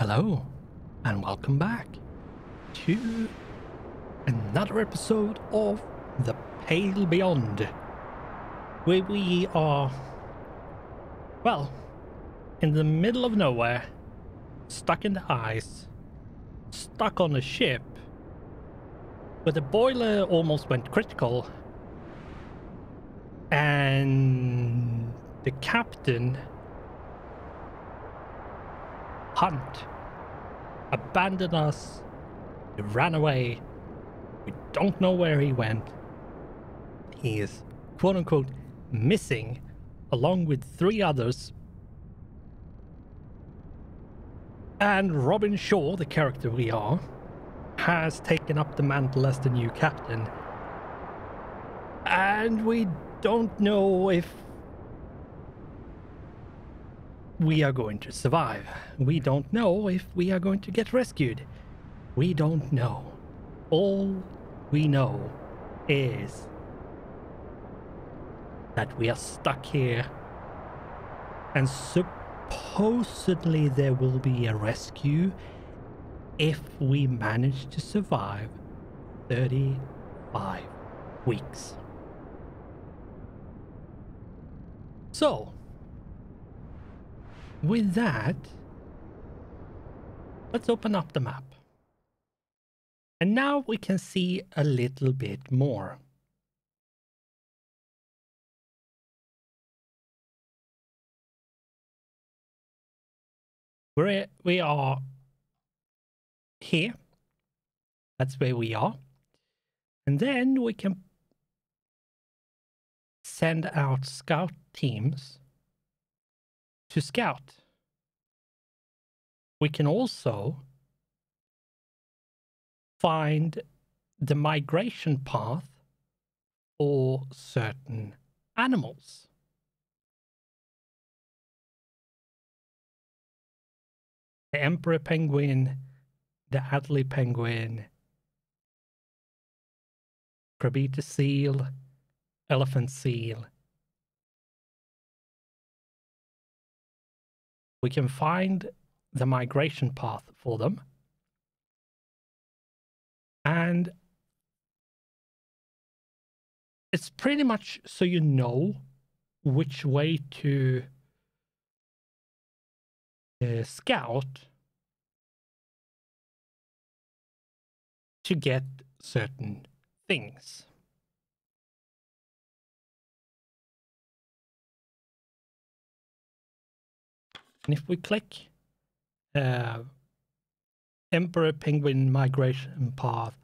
Hello, and welcome back to another episode of The Pale Beyond, where we are, well, in the middle of nowhere, stuck in the ice, stuck on a ship, where the boiler almost went critical, and the captain, Hunt, abandoned us. He ran away. We don't know where he went. He is quote-unquote missing along with 3 others. And Robin Shaw, the character we are, has taken up the mantle as the new captain. And we don't know if we are going to survive. We don't know if we are going to get rescued. We don't know. All we know is that we are stuck here, and supposedly there will be a rescue if we manage to survive 35 weeks. So, with that, let's open up the map. And now we can see a little bit more. We are here. That's where we are. And then we can send out scout teams to scout. We can also find the migration path for certain animals. The emperor penguin, the Adderley penguin, crabita seal, elephant seal. We can find the migration path for them. And it's pretty much so you know which way to scout to get certain things. And if we click Emperor Penguin Migration Path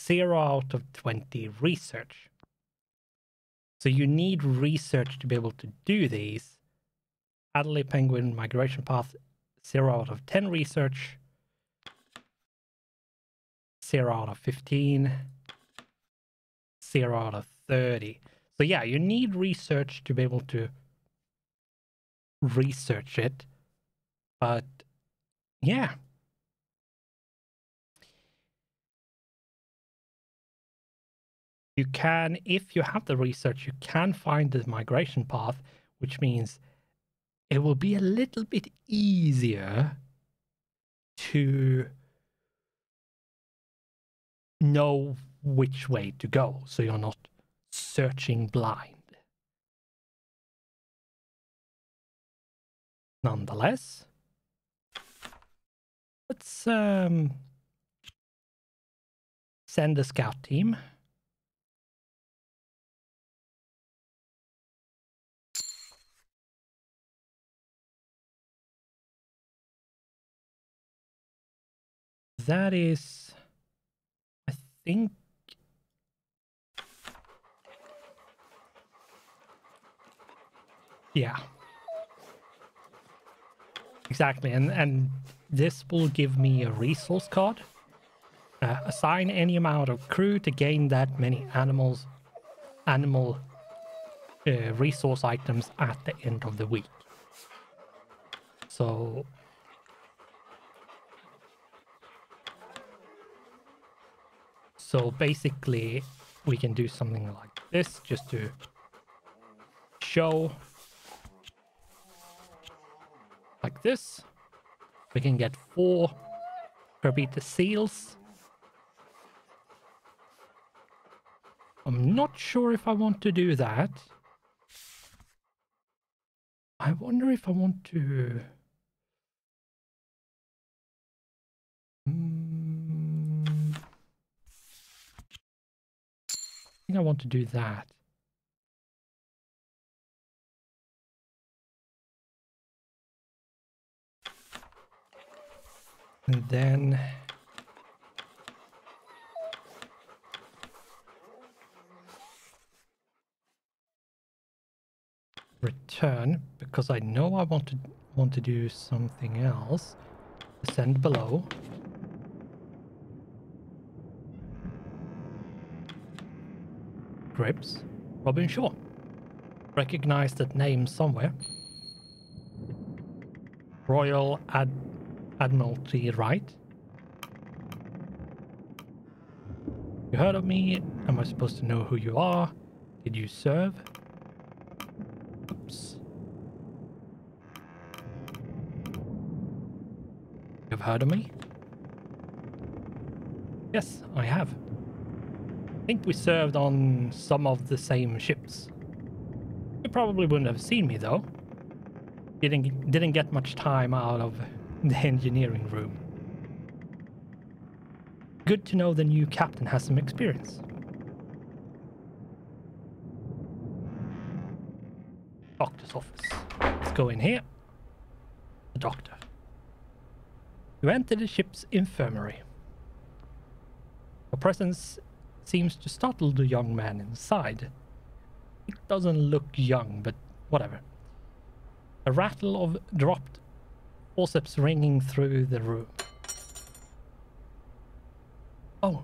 0 out of 20 research. So you need research to be able to do these. Adderley Penguin Migration Path 0 out of 10 research. 0 out of 15. 0 out of 30. So yeah, you need research to be able to research it. But yeah. You can, if you have the research, you can find the migration path, which means it will be a little bit easier to know which way to go, so you're not searching blind. Nonetheless, let's send a scout team. That is, I think, yeah, exactly. And this will give me a resource card. Assign any amount of crew to gain that many animal resource items at the end of the week. So basically, we can do something like this just to show like this. We can get 4 Carbita seals. I'm not sure if I want to do that. I wonder if I want to... I think I want to do that. And then... return, because I know I want to do something else. Ascend below. Grips. Robin Shaw. Recognize that name somewhere. Royal Admiralty, right? You heard of me? Am I supposed to know who you are? Did you serve? Oops. You've heard of me? Yes, I have. I think we served on some of the same ships. You probably wouldn't have seen me though. Didn't get much time out of the engineering room. Good to know the new captain has some experience. Doctor's office. Let's go in here. The doctor. You enter the ship's infirmary. Your presence seems to startle the young man inside. He doesn't look young, but whatever. A rattle of dropped forceps ringing through the room. Oh,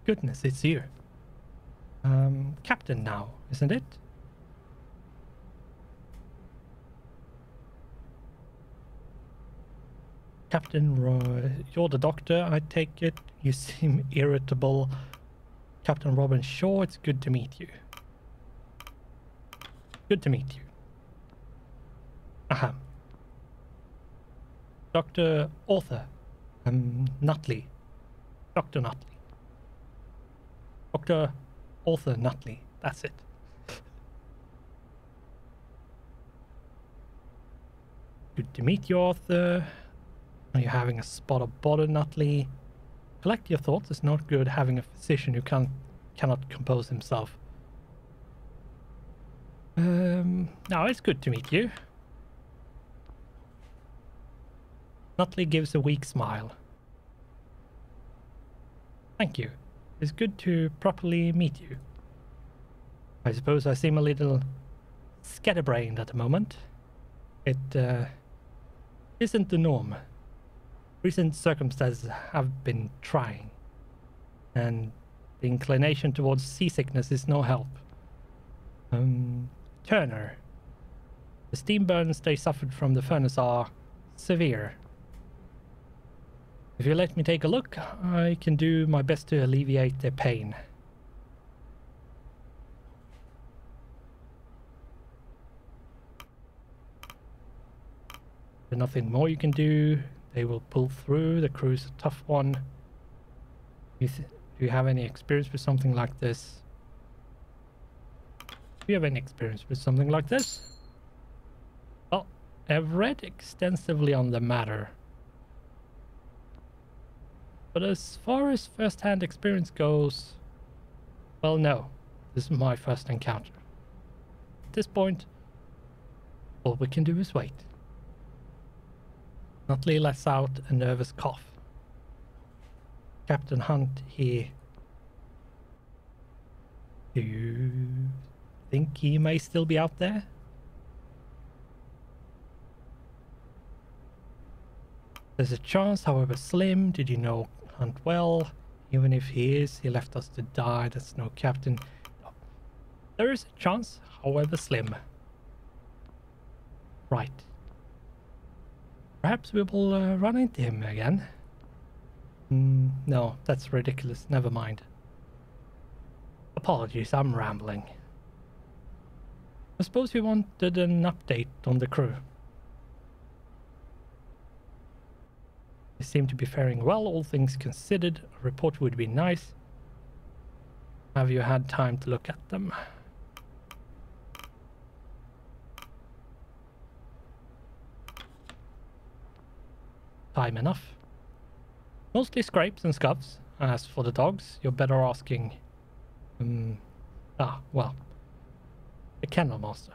goodness, it's you. Captain now, isn't it? Captain, you're the doctor, I take it. You seem irritable. Captain Robin Shaw, it's good to meet you. Good to meet you. Aha. Dr. Arthur. Nutley. Dr. Nutley. Dr. Arthur Nutley. That's it. Good to meet you, Arthur. Are you having a spot of bother, Nutley? Collect your thoughts. It's not good having a physician who cannot compose himself. No, it's good to meet you. Nutley gives a weak smile. Thank you. It's good to properly meet you. I suppose I seem a little scatterbrained at the moment. It isn't the norm. Recent circumstances have been trying, and the inclination towards seasickness is no help. Turner. The steam burns they suffered from the furnace are severe. If you let me take a look, I can do my best to alleviate their pain. There's nothing more you can do. They will pull through. The crew's a tough one. Do you have any experience with something like this? Do you have any experience with something like this? Well, I've read extensively on the matter. But as far as first-hand experience goes, well, no. This is my first encounter. At this point, all we can do is wait. Nutley lets out a nervous cough. Captain Hunt here. Do you think he may still be out there? There's a chance, however slim. Did you know Hunt well? Even if he is, he left us to die. That's no captain. No. There is a chance, however slim. Right. Perhaps we will run into him again. No, that's ridiculous. Never mind. Apologies, I'm rambling. I suppose we wanted an update on the crew. They seem to be faring well, all things considered. A report would be nice. Have you had time to look at them? Time enough. Mostly scrapes and scuffs. As for the dogs, you're better asking... well, the kennel master.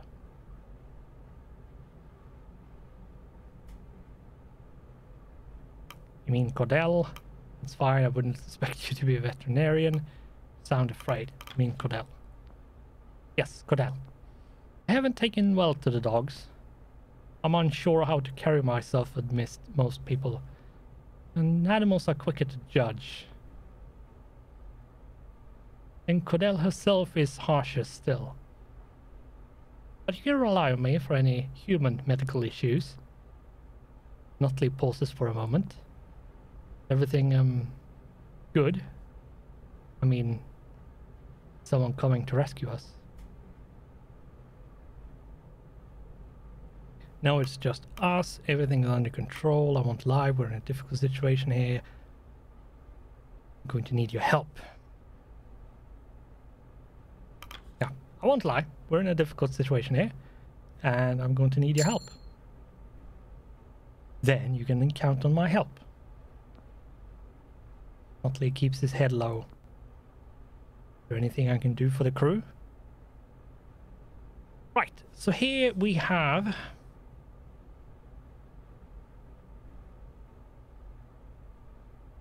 You mean Cordell? It's fine, I wouldn't expect you to be a veterinarian. Sound afraid. You mean Cordell? Yes, Cordell. I haven't taken well to the dogs. I'm unsure how to carry myself amidst most people. And animals are quicker to judge. And Cordell herself is harsher still. But you can rely on me for any human medical issues. Notley pauses for a moment. Everything, good? I mean, someone coming to rescue us. No, it's just us. Everything is under control. I won't lie. We're in a difficult situation here. I'm going to need your help. Yeah, I won't lie. We're in a difficult situation here. And I'm going to need your help. Then you can count on my help. Motley keeps his head low. Is there anything I can do for the crew? Right, so here we have...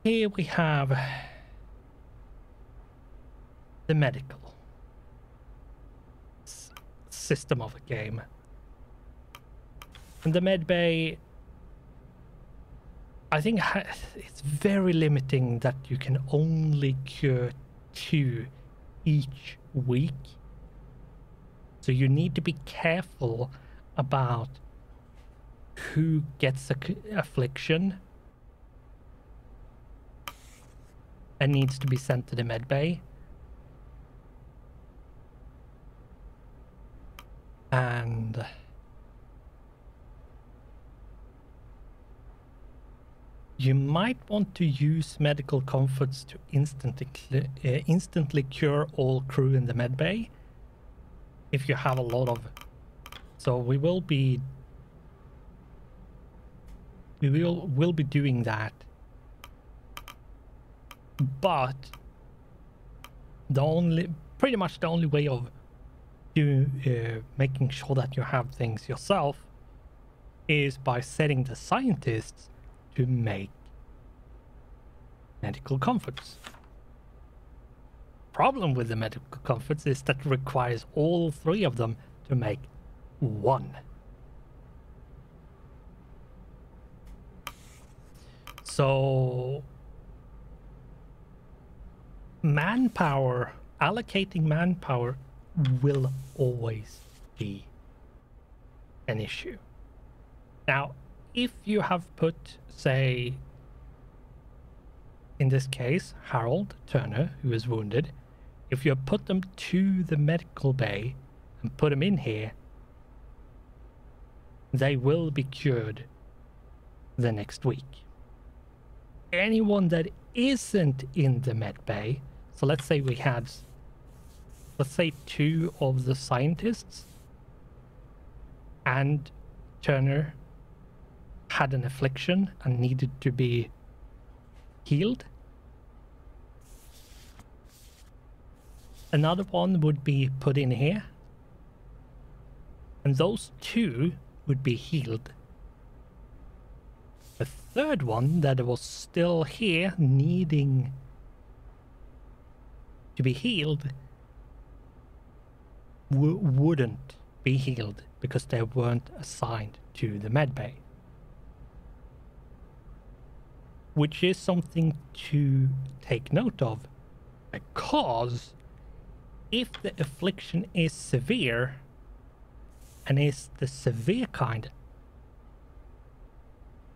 Here we have the medical system of a game. And the med bay, I think it's very limiting that you can only cure 2 each week. So you need to be careful about who gets affliction and needs to be sent to the med bay. And you might want to use medical comforts to instantly cure all crew in the med bay if you have a lot of. So we will be doing that. But pretty much the only way of making sure that you have things yourself is by setting the scientists to make medical comforts. Problem with the medical comforts is that it requires all 3 of them to make 1. So manpower, allocating manpower will always be an issue. Now, if you have put, say, in this case, Harold Turner, who is wounded, if you put them to the medical bay and put them in here, they will be cured the next week. Anyone that isn't in the med bay, so let's say we had, let's say 2 of the scientists and Turner had an affliction and needed to be healed. Another one would be put in here. And those 2 would be healed. The third one that was still here needing to be healed wouldn't be healed because they weren't assigned to the medbay. Which is something to take note of, because if the affliction is severe and is the severe kind,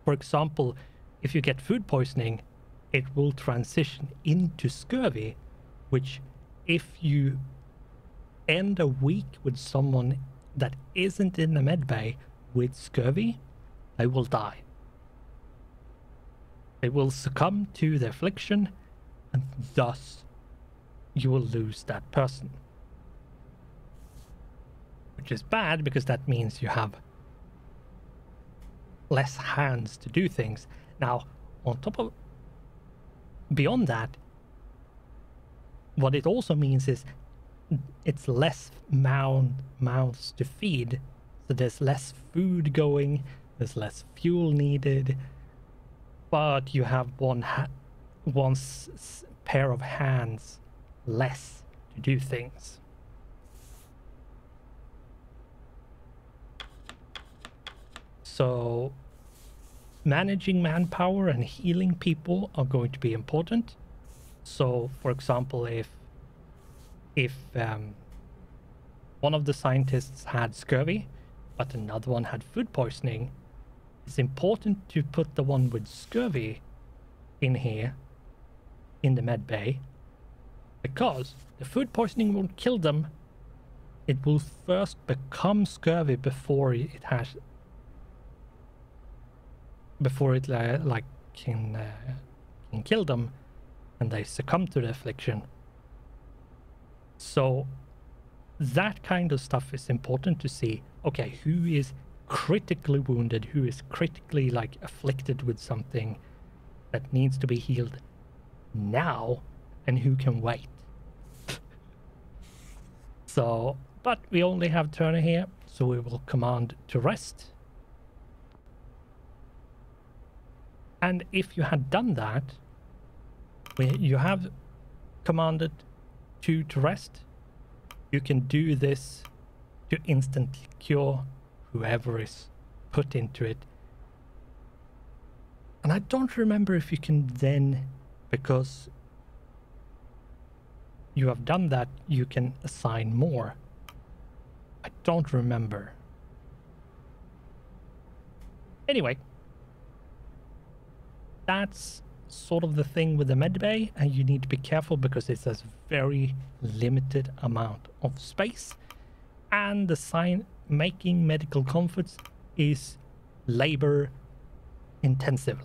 for example, if you get food poisoning, it will transition into scurvy, which if you end a week with someone that isn't in the med bay with scurvy, they will die. They will succumb to the affliction, and thus you will lose that person. Which is bad because that means you have less hands to do things. Now, on top of beyond that, what it also means is it's less mouths to feed, so there's less food going, there's less fuel needed, but you have one pair of hands less to do things. So managing manpower and healing people are going to be important. So, for example, if one of the scientists had scurvy, but another one had food poisoning, it's important to put the one with scurvy in here, in the med bay, because the food poisoning won't kill them. It will first become scurvy before it can kill them, and they succumb to the affliction. So that kind of stuff is important to see. Okay, who is critically wounded, who is critically afflicted with something that needs to be healed now, and who can wait. So, but we only have Turner here, so we will command to rest. And if you had done that, you have commanded to rest, you can do this to instantly cure whoever is put into it. And I don't remember if you can then, because you have done that, you can assign more. I don't remember. Anyway, that's sort of the thing with the medbay, and you need to be careful because it has very limited amount of space, and the making medical comforts is labor intensive.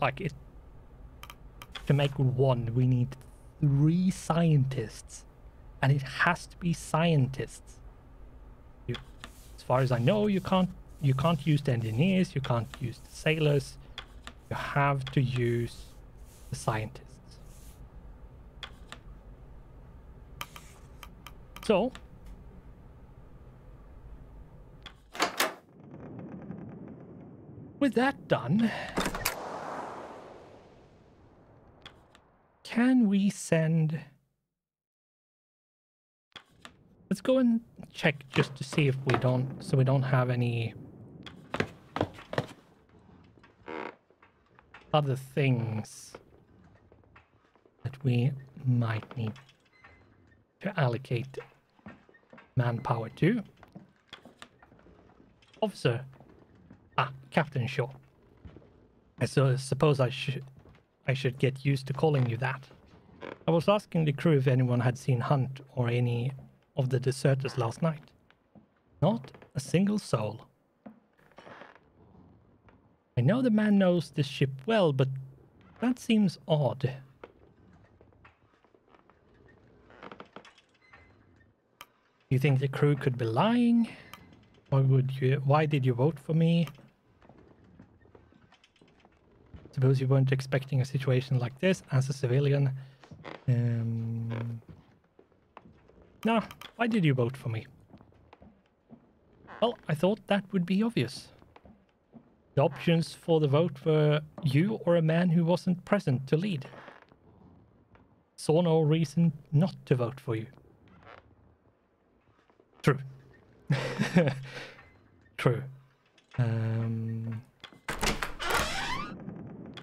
To make one, we need 3 scientists, and it has to be scientists. As far as I know, you can't use the engineers, you can't use the sailors. You have to use the scientists. So with that done, can we send... Let's go and check just to see if we don't have any other things that we might need to allocate manpower to. Officer. Captain Shaw. I suppose I should get used to calling you that. I was asking the crew if anyone had seen Hunt or any of the deserters last night. Not a single soul. I know the man knows this ship well, but that seems odd. You think the crew could be lying? Or why did you vote for me? Suppose you weren't expecting a situation like this as a civilian. No, why did you vote for me? Well, I thought that would be obvious. The options for the vote were you or a man who wasn't present to lead. Saw no reason not to vote for you. True. True.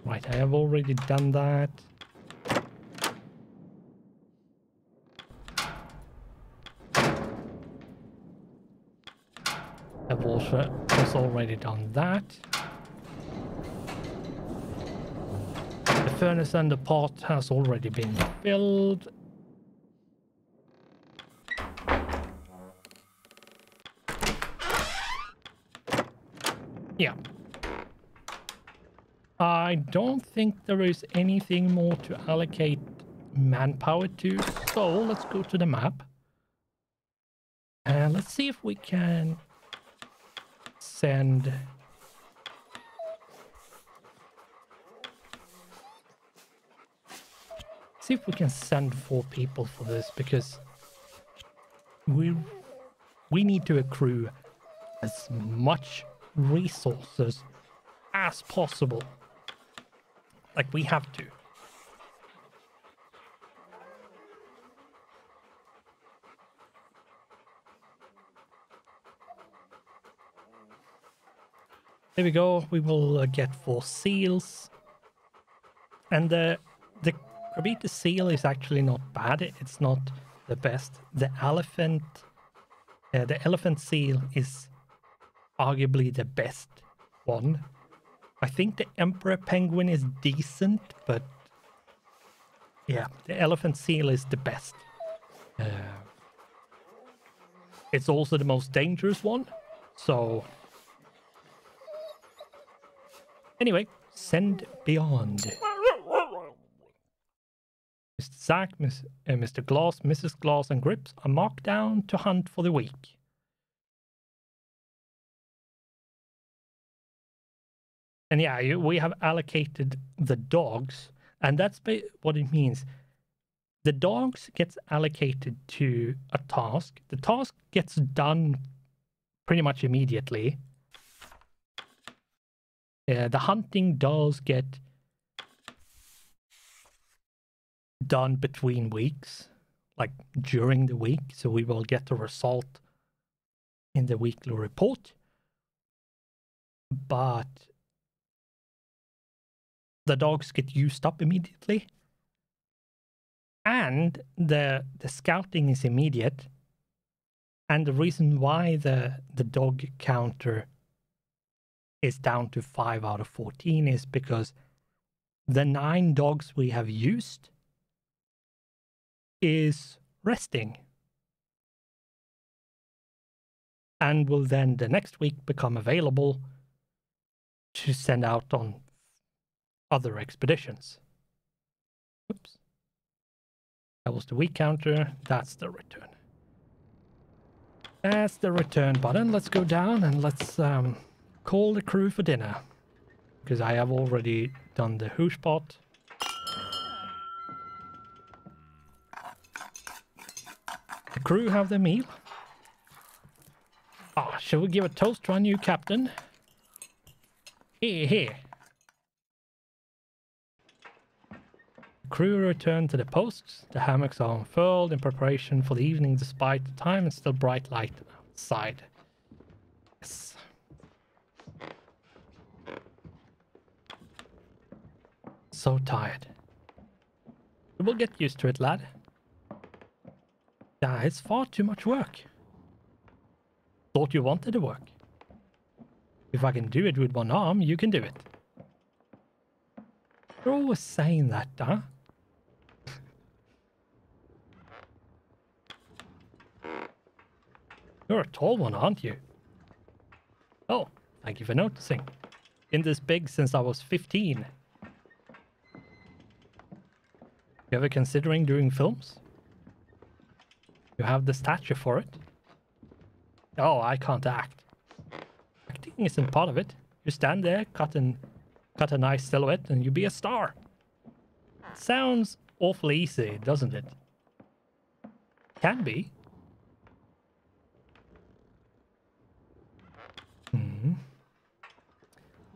Right, I have already done that. I've also already done that. The furnace and the pot has already been filled. Yeah. I don't think there is anything more to allocate manpower to, so let's go to the map. And let's see if we can send... See if we can send 4 people for this, because we need to accrue as much resources as possible. Like, we have to. There we go. We will get 4 seals. And the Krabita seal is actually not bad. It's not the best. The elephant seal is arguably the best one. I think the emperor penguin is decent, but yeah, the elephant seal is the best. It's also the most dangerous one. So anyway, send beyond. Mr. Zack, Mr. Glass, Mrs. Glass, and Grips are marked down to hunt for the week. And yeah, we have allocated the dogs, and that's what it means. The dogs gets allocated to a task. The task gets done pretty much immediately. The hunting does get done between weeks, like during the week, so we will get the result in the weekly report. But the dogs get used up immediately, and the scouting is immediate. And the reason why the dog counter is down to 5 out of 14 is because the 9 dogs we have used is resting, and will then the next week become available to send out on other expeditions. Oops. That was the week counter. That's the return. That's the return button. Let's go down and let's call the crew for dinner, because I have already done the hoosh pot. The crew have their meal. Ah, shall we give a toast to our new captain? Here, here. The crew return to the posts. The hammocks are unfurled in preparation for the evening, despite the time and still bright light outside. Yes. So tired. We'll get used to it, lad. Yeah, it's far too much work. Thought you wanted to work. If I can do it with one arm, you can do it. You're always saying that, huh? You're a tall one, aren't you? Oh, thank you for noticing. Been this big since I was 15. You ever considering doing films? You have the stature for it. Oh, I can't act. Acting isn't part of it. You stand there, cut a nice silhouette, and you be a star. It sounds awfully easy, doesn't it? Can be.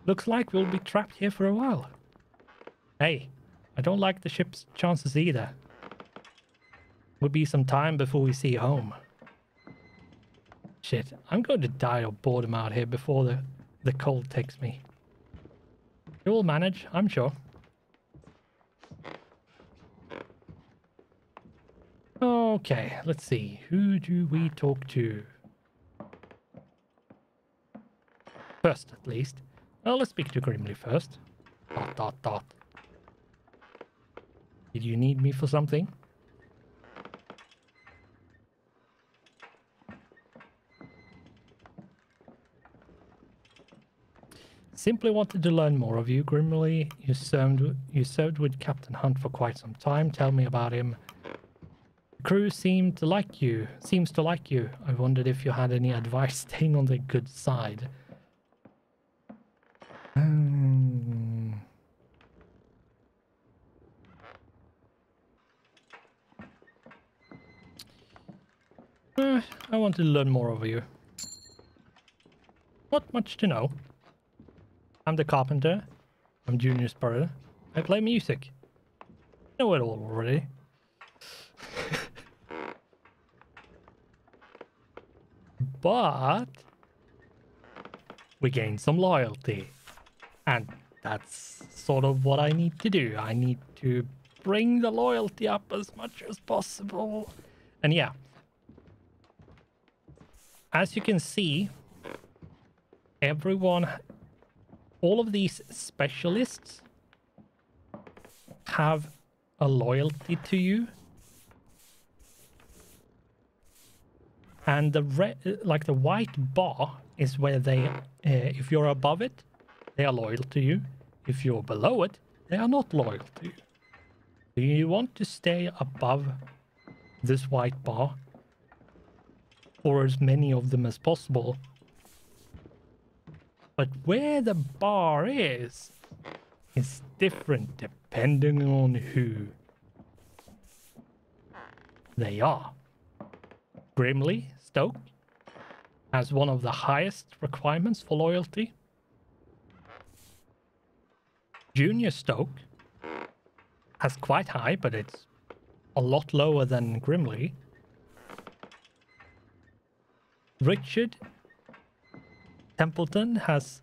Looks like we'll be trapped here for a while. Hey, I don't like the ship's chances either. Will be some time before we see home. Shit, I'm going to die of boredom out here before the cold takes me. You'll manage, I'm sure. Okay, let's see. Who do we talk to? First, at least. Well, let's speak to Grimly first. ... Did you need me for something? Simply wanted to learn more of you, Grimly. You served with Captain Hunt for quite some time. Tell me about him. The crew seems to like you. I wondered if you had any advice staying on the good side. I want to learn more of you. Not much to know. I'm the carpenter. I'm Junior Spurrier. I play music. Know it all already. But we gain some loyalty. And that's sort of what I need to do. I need to bring the loyalty up as much as possible. And yeah. As you can see, all of these specialists have a loyalty to you. And the white bar is where they, if you're above it, they are loyal to you. If you're below it, they are not loyal to you. So you want to stay above this white bar, or as many of them as possible. But where the bar is different depending on who they are. Grimly Stoke has one of the highest requirements for loyalty. Junior Stoke has quite high, but it's a lot lower than Grimly. Richard Templeton has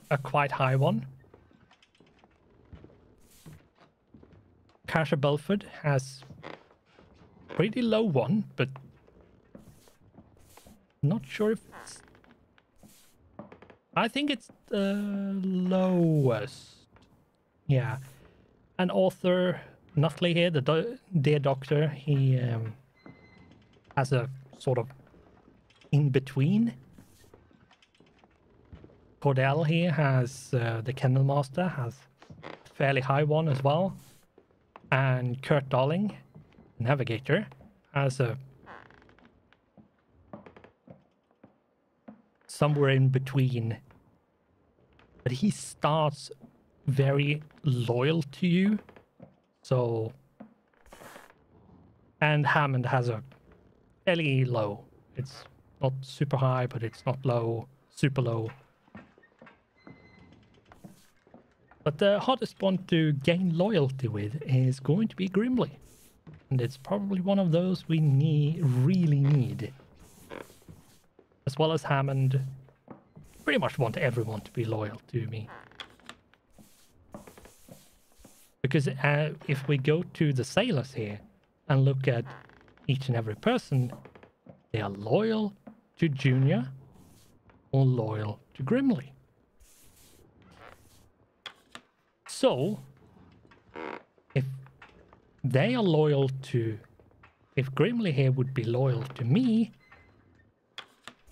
a quite high one. Kasha Belford has pretty low one, but not sure if it's... I think it's the lowest. Yeah. And author Nutley here, the Dear Doctor, he has a sort of in-between. Cordell here has the Kennel Master, has a fairly high one as well. And Kurt Darling, Navigator, has a somewhere in between. But he starts very loyal to you. So... And Hammond has a fairly low. It's not super high, but it's not low, super low. But the hottest one to gain loyalty with is going to be Grimly. And it's probably one of those we really need. As well as Hammond. Pretty much want everyone to be loyal to me. Because if we go to the sailors here and look at each and every person, they are loyal to Junior or loyal to Grimly. So, if they are loyal to... If Grimly here would be loyal to me,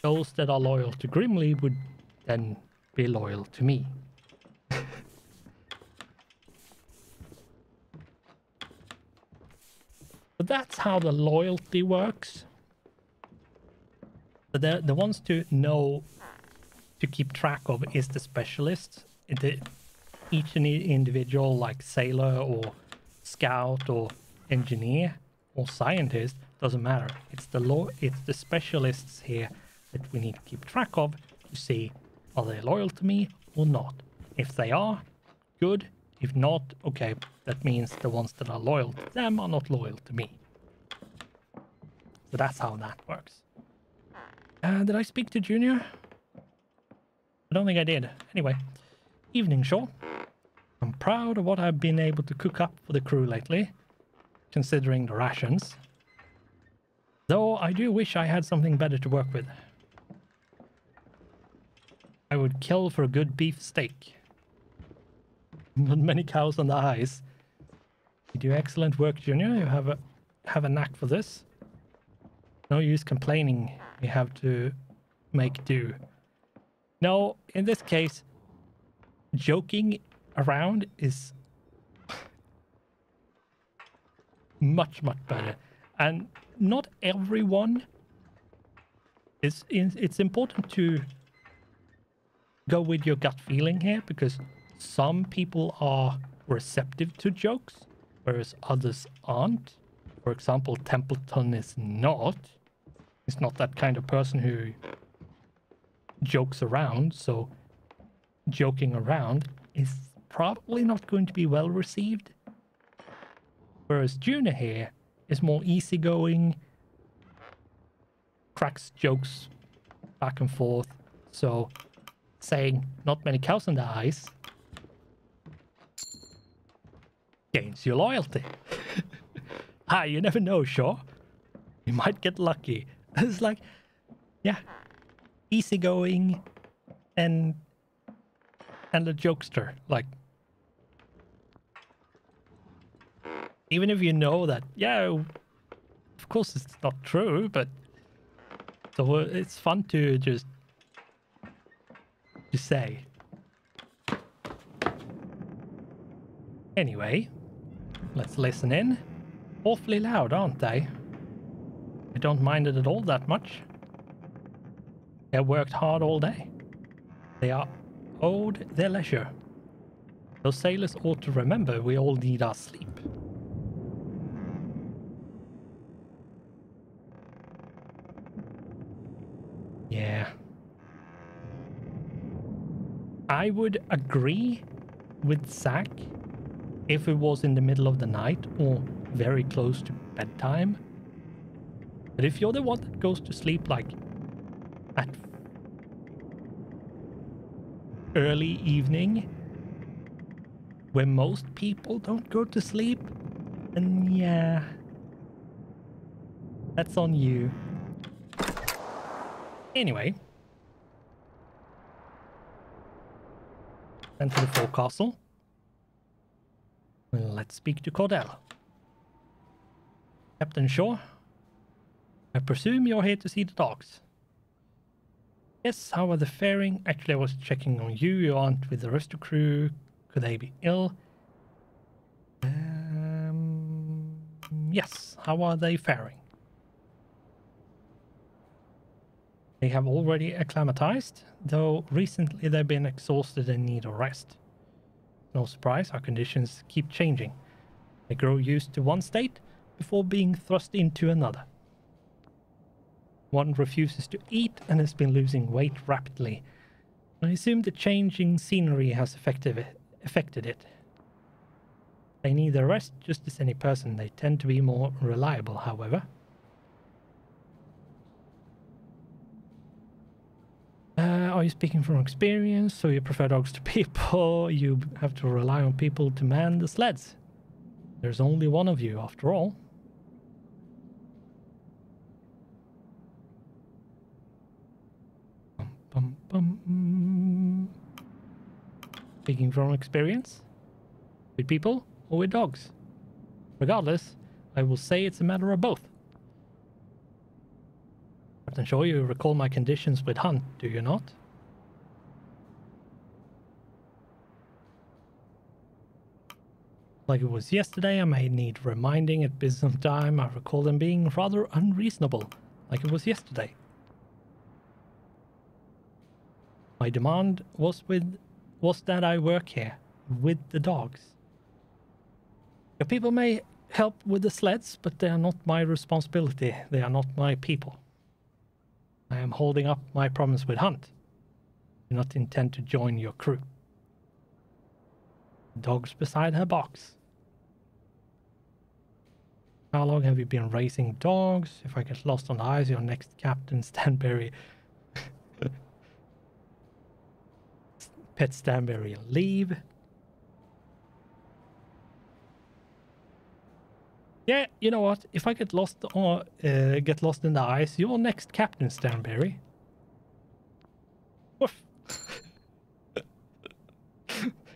those that are loyal to Grimly would then be loyal to me. But that's how the loyalty works. But the ones to know, to keep track of, is the specialists. Each individual, like sailor or scout or engineer or scientist, doesn't matter. It's the specialists here that we need to keep track of to see, are they loyal to me or not? If they are, good. If not, okay, that means the ones that are loyal to them are not loyal to me. So that's how that works. Did I speak to Junior? I don't think I did. Anyway, evening, Shaw. I'm proud of what I've been able to cook up for the crew lately, considering the rations. Though I do wish I had something better to work with. I would kill for a good beef steak. Not many cows on the ice. You do excellent work, Junior. You have a knack for this. No use complaining. You have to make do. No, in this case, joking around is much better, and not everyone is. It's important to go with your gut feeling here, because some people are receptive to jokes, whereas others aren't. For example, Templeton is not. He's not that kind of person who jokes around, so joking around is probably not going to be well received. Whereas Juna here is more easygoing, cracks jokes back and forth, so saying not many cows on the ice gains your loyalty. Hi, you never know, sure. You might get lucky. It's like, yeah, easygoing and a jokester. Like, even if you know that, yeah, of course it's not true, but so it's fun to just say. Anyway, let's listen in. Awfully loud, aren't they? I don't mind it at all that much. They worked hard all day. They are owed their leisure. Those sailors ought to remember we all need our sleep. Yeah. I would agree with Zach if it was in the middle of the night or very close to bedtime. But if you're the one that goes to sleep like at early evening, where most people don't go to sleep, then yeah, that's on you. Anyway, and to the forecastle. Let's speak to Cordell. Captain Shaw, I presume you're here to see the dogs. Yes, how are they faring? Actually, I was checking on you. You aren't with the rest of the crew. Could they be ill? Yes, how are they faring? They have already acclimatized, though recently they've been exhausted and need a rest. No surprise, our conditions keep changing. They grow used to one state before being thrust into another. One refuses to eat and has been losing weight rapidly. I assume the changing scenery has affected it. They need their rest just as any person. They tend to be more reliable, however. Are you speaking from experience? So you prefer dogs to people? You have to rely on people to man the sleds. There's only one of you, after all. Bum, bum, bum. Speaking from experience? With people or with dogs? Regardless, I will say it's a matter of both. Captain Shaw, you recall my conditions with Hunt, do you not? Like it was yesterday, I may need reminding. It's been some time. I recall them being rather unreasonable, like it was yesterday. My demand was that I work here with the dogs. Your people may help with the sleds, but they are not my responsibility. They are not my people. I am holding up my promise with Hunt. I do not intend to join your crew. Dogs beside her box. How long have you been raising dogs? If I get lost on the ice, your next captain, Stanberry. Pet Stanberry, leave. Yeah, you know what? If I get lost or get lost in the ice, you're next captain, Stanberry. Woof.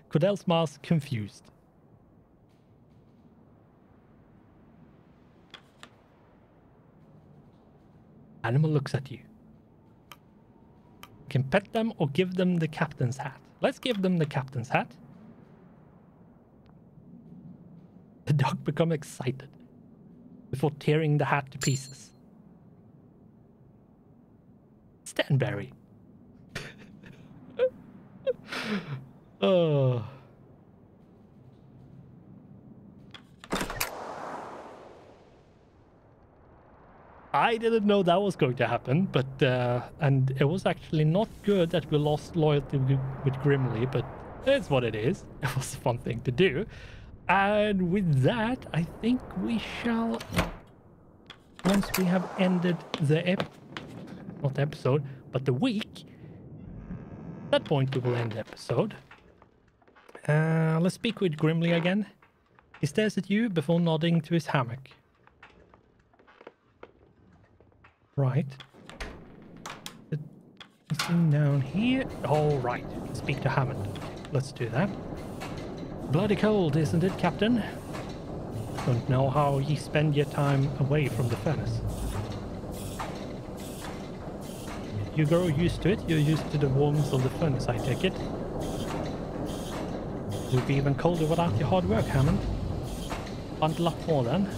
Cordell smiles, confused. Animal looks at you. You can pet them or give them the captain's hat. let's give them the captain's hat. The dog become excited before tearing the hat to pieces. Stanberry. Oh. I didn't know that was going to happen, but and it was actually not good that we lost loyalty with Grimly, but it's what it is. It was a fun thing to do. And with that, I think we shall, once we have ended the not the episode, but the week, at that point we will end the episode. Let's speak with Grimly again. He stares at you before nodding to his hammock. Right. Anything down here? Oh, right. Speak to Hammond. Let's do that. Bloody cold, isn't it, Captain? Don't know how you spend your time away from the furnace. You grow used to it. You're used to the warmth of the furnace, I take it. Would be even colder without your hard work, Hammond. Bundle up more then.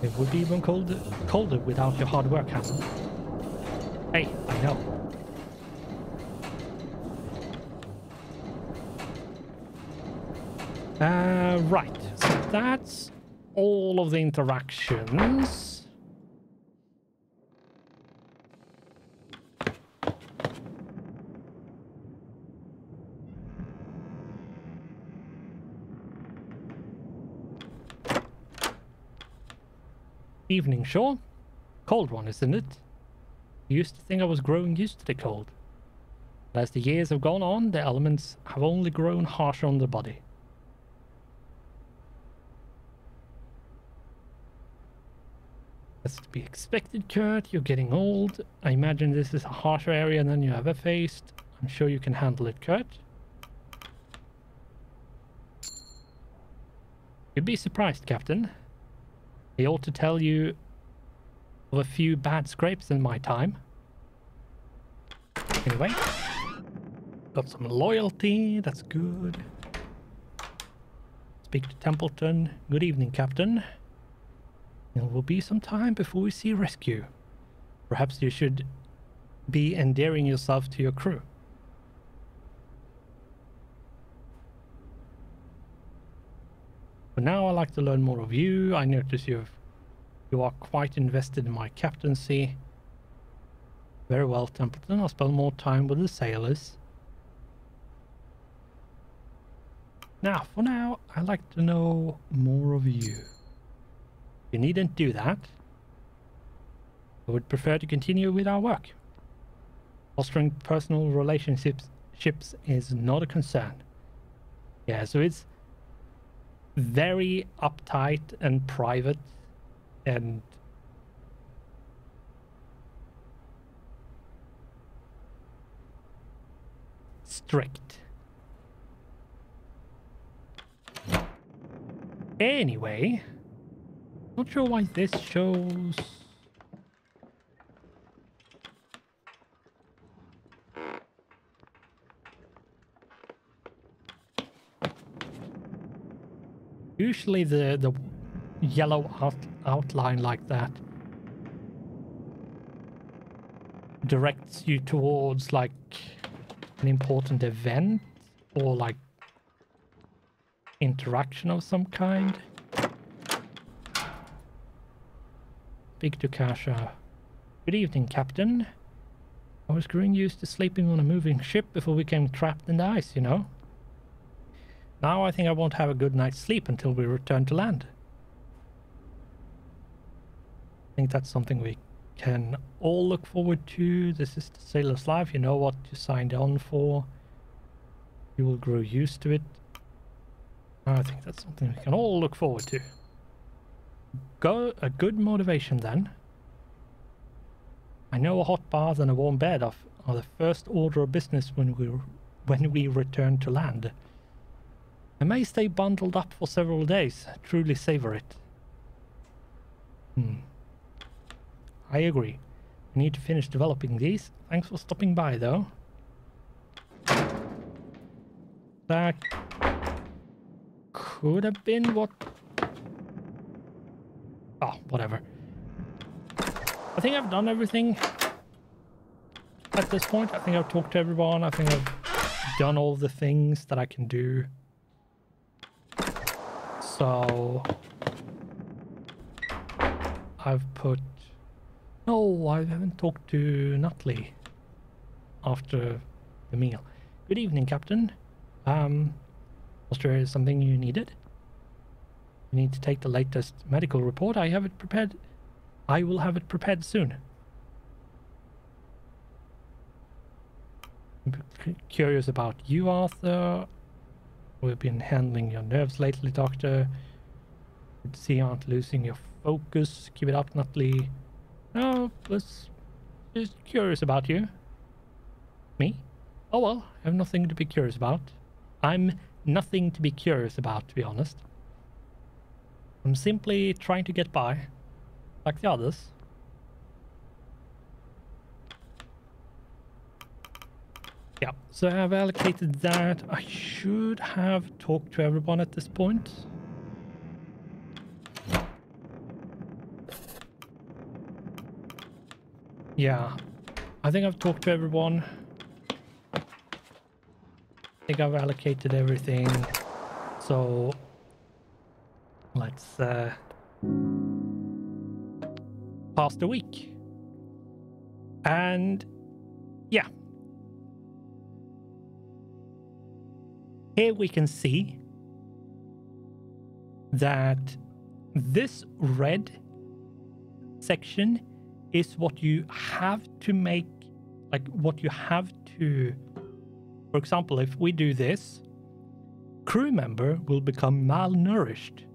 It would be even colder without your hard work, Hammond. Hey, I know. Right. So that's all of the interactions. Evening, sure. Cold one, isn't it? I used to think I was growing used to the cold. But as the years have gone on, the elements have only grown harsher on the body. That's to be expected, Kurt. You're getting old. I imagine this is a harsher area than you ever faced. I'm sure you can handle it, Kurt. You'd be surprised, Captain. I ought to tell you of a few bad scrapes in my time. Anyway, got some loyalty, that's good. Speak to Templeton. Good evening, Captain. It will be some time before we see rescue. Perhaps you should be endearing yourself to your crew. But now I'd like to learn more of you. I notice you are quite invested in my captaincy. Very well, Templeton. I'll spend more time with the sailors. Now, for now, I'd like to know more of you. You needn't do that. I would prefer to continue with our work. Fostering personal relationships is not a concern. Yeah, so it's very uptight and private and strict. Anyway, not sure why this shows. Usually the yellow outline like that directs you towards like an important event or like interaction of some kind. Speak to Kasha. Good evening, Captain. I was growing used to sleeping on a moving ship before we became trapped in the ice, you know. Now I think I won't have a good night's sleep until we return to land. I think that's something we can all look forward to. This is the sailor's life. You know what you signed on for. You will grow used to it. I think that's something we can all look forward to. A good motivation then. I know a hot bath and a warm bed are the first order of business when we return to land. I may stay bundled up for several days. Truly savor it. I agree. We need to finish developing these. Thanks for stopping by, though. That could have been what... Oh, whatever. I think I've done everything at this point. I think I've talked to everyone. I think I've done all the things that I can do. So... I've put... No, I haven't talked to Nutley after the meal. Good evening, Captain. Was there something you needed? You need to take the latest medical report. I have it prepared. I will have it prepared soon. I'm curious about you, Arthur. We've been handling your nerves lately, Doctor. Good to see you aren't losing your focus. Keep it up, Nutley. No, just curious about you. Me? Oh well, I have nothing to be curious about. I'm nothing to be curious about, to be honest. I'm simply trying to get by, like the others. Yeah, so I've allocated that. I should have talked to everyone at this point. Yeah, I think I've talked to everyone. I think I've allocated everything. So let's pass the week. And yeah. Here we can see that this red section is what you have to make, like what you have to, for example, if we do this, crew member will become malnourished.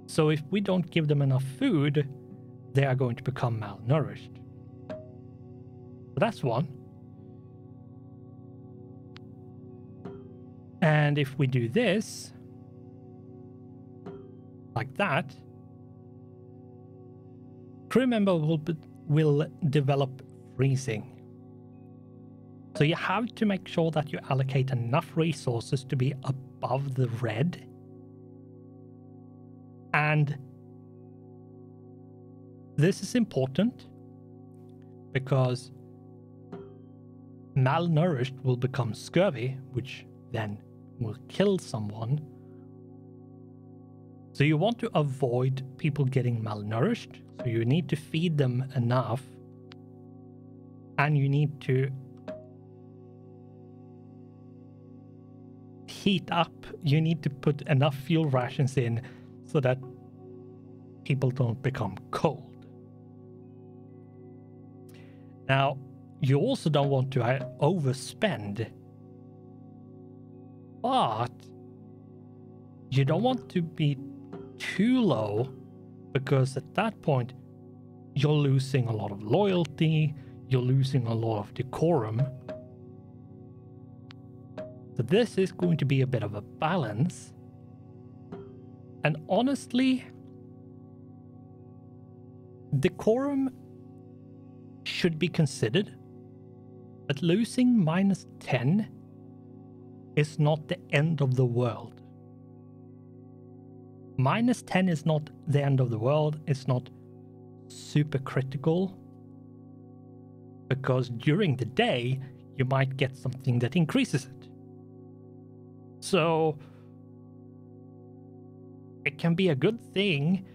So if we don't give them enough food, they are going to become malnourished. So that's one. And if we do this, like that, crew member will develop freezing. So you have to make sure that you allocate enough resources to be above the red. And this is important because malnourished will become scurvy, which then will kill someone. So you want to avoid people getting malnourished. So you need to feed them enough. And you need to heat up. You need to put enough fuel rations in so that people don't become cold. Now, you also don't want to overspend. But you don't want to be too low, because at that point you're losing a lot of loyalty, you're losing a lot of decorum. So this is going to be a bit of a balance. And honestly, decorum should be considered, but losing -10 is not the end of the world. -10 is not the end of the world. It's not super critical, because during the day you might get something that increases it. So it can be a good thing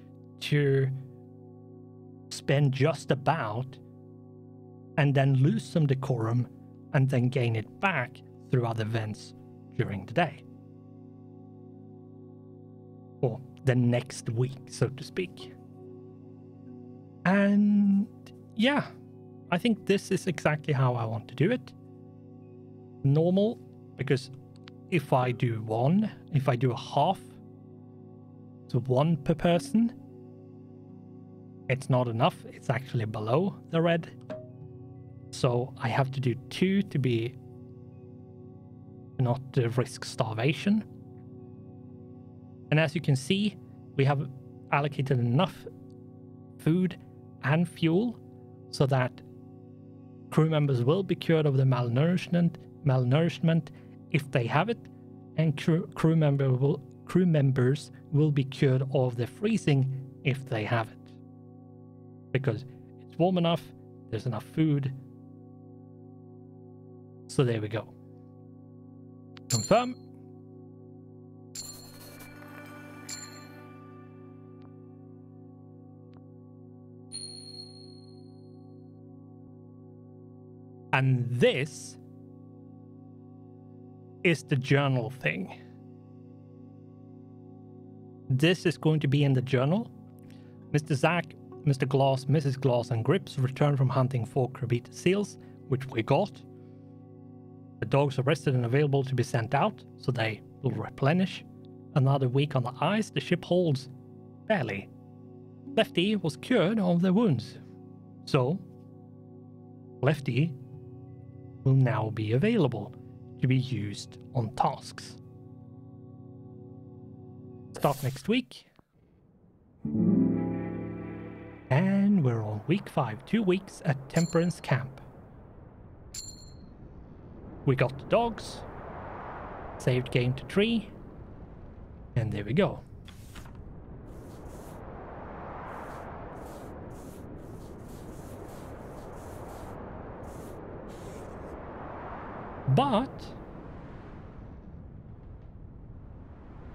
to spend just about and then lose some decorum and then gain it back through other events during the day. Or the next week, so to speak. And yeah, I think this is exactly how I want to do it. Normal, because if I do a half, so 1 per person, it's not enough. It's actually below the red. So I have to do 2 to be not risk starvation. And as you can see, we have allocated enough food and fuel so that crew members will be cured of the malnourishment if they have it, and crew members will be cured of the freezing if they have it. Because it's warm enough, there's enough food. So there we go. Confirm. And this is the journal thing. This is going to be in the journal. Mr. Zack, Mr. Glass, Mrs. Glass, and Grips return from hunting 4 Krabita seals, which we got. The dogs are rested and available to be sent out, so they will replenish. Another week on the ice, the ship holds barely. Lefty was cured of their wounds, so Lefty will now be available to be used on tasks. Start next week. And we're on week 5, 2 weeks at Temperance camp. We got the dogs, saved game to 3, and there we go. But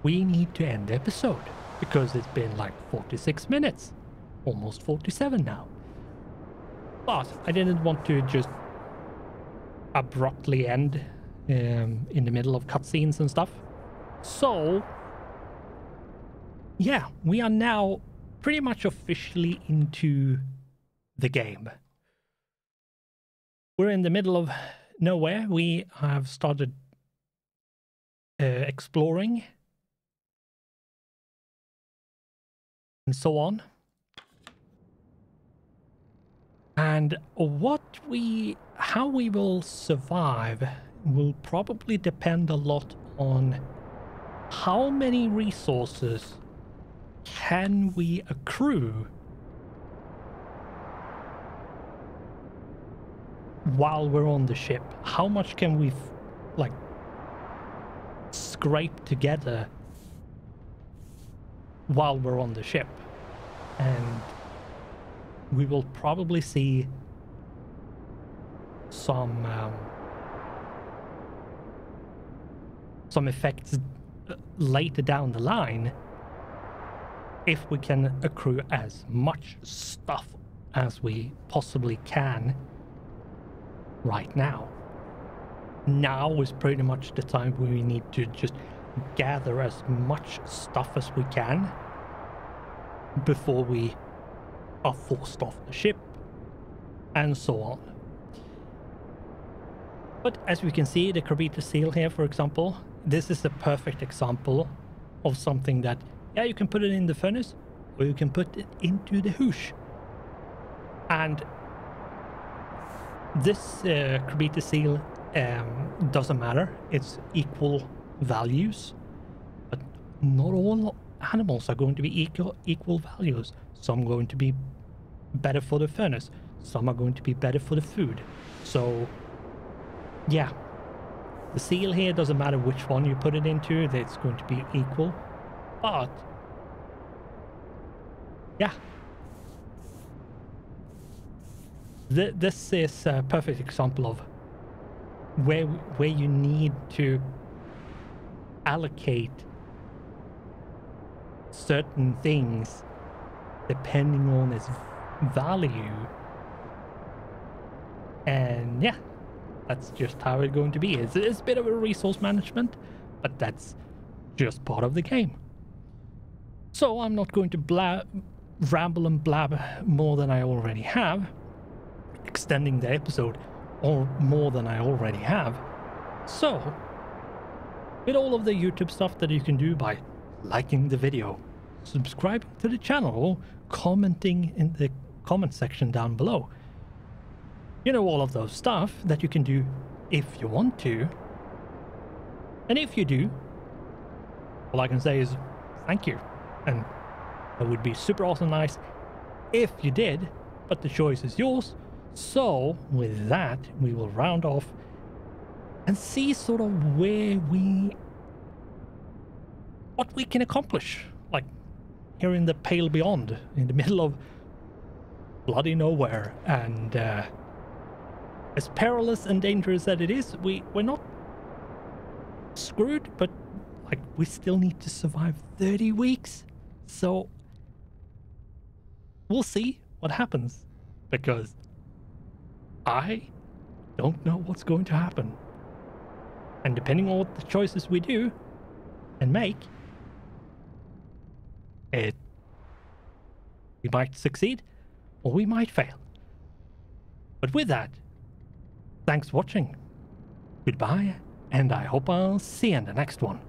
we need to end the episode because it's been like 46 minutes, almost 47 now. But I didn't want to just abruptly end in the middle of cutscenes and stuff. So yeah, we are now pretty much officially into the game. We're in the middle of nowhere. We have started exploring and so on. And how we will survive will probably depend a lot on how many resources can we accrue while we're on the ship. How much can we like scrape together while we're on the ship? And we will probably see some effects later down the line if we can accrue as much stuff as we possibly can right now. Now is pretty much the time where we need to just gather as much stuff as we can before we are forced off the ship and so on. But as we can see, the Krabita seal here, for example, this is a perfect example of something that, yeah, you can put it in the furnace or you can put it into the hoosh. And this Krabita seal doesn't matter. It's equal values, but not all animals are going to be equal values. Some are going to be better for the furnace. Some are going to be better for the food. So yeah, the seal here doesn't matter which one you put it into, it's going to be equal. But yeah, this is a perfect example of where you need to allocate certain things depending on its value. And yeah, that's just how it's going to be. It's a bit of a resource management, but that's just part of the game. So I'm not going to ramble and blab more than I already have, extending the episode or more than I already have. So with all of the YouTube stuff that you can do by liking the video, subscribing to the channel, commenting in the comment section down below, you know, all of those stuff that you can do if you want to. And if you do, all I can say is thank you. And That would be super awesome nice if you did, but the choice is yours. So with that, we will round off and see sort of what we can accomplish, like here in the Pale Beyond, in the middle of bloody nowhere. And as perilous and dangerous that it is, we're not screwed, but like we still need to survive 30 weeks. So we'll see what happens, because I don't know what's going to happen. And depending on what the choices we do and make, we might succeed or we might fail. But with that, thanks for watching. Goodbye, and I hope I'll see you in the next one.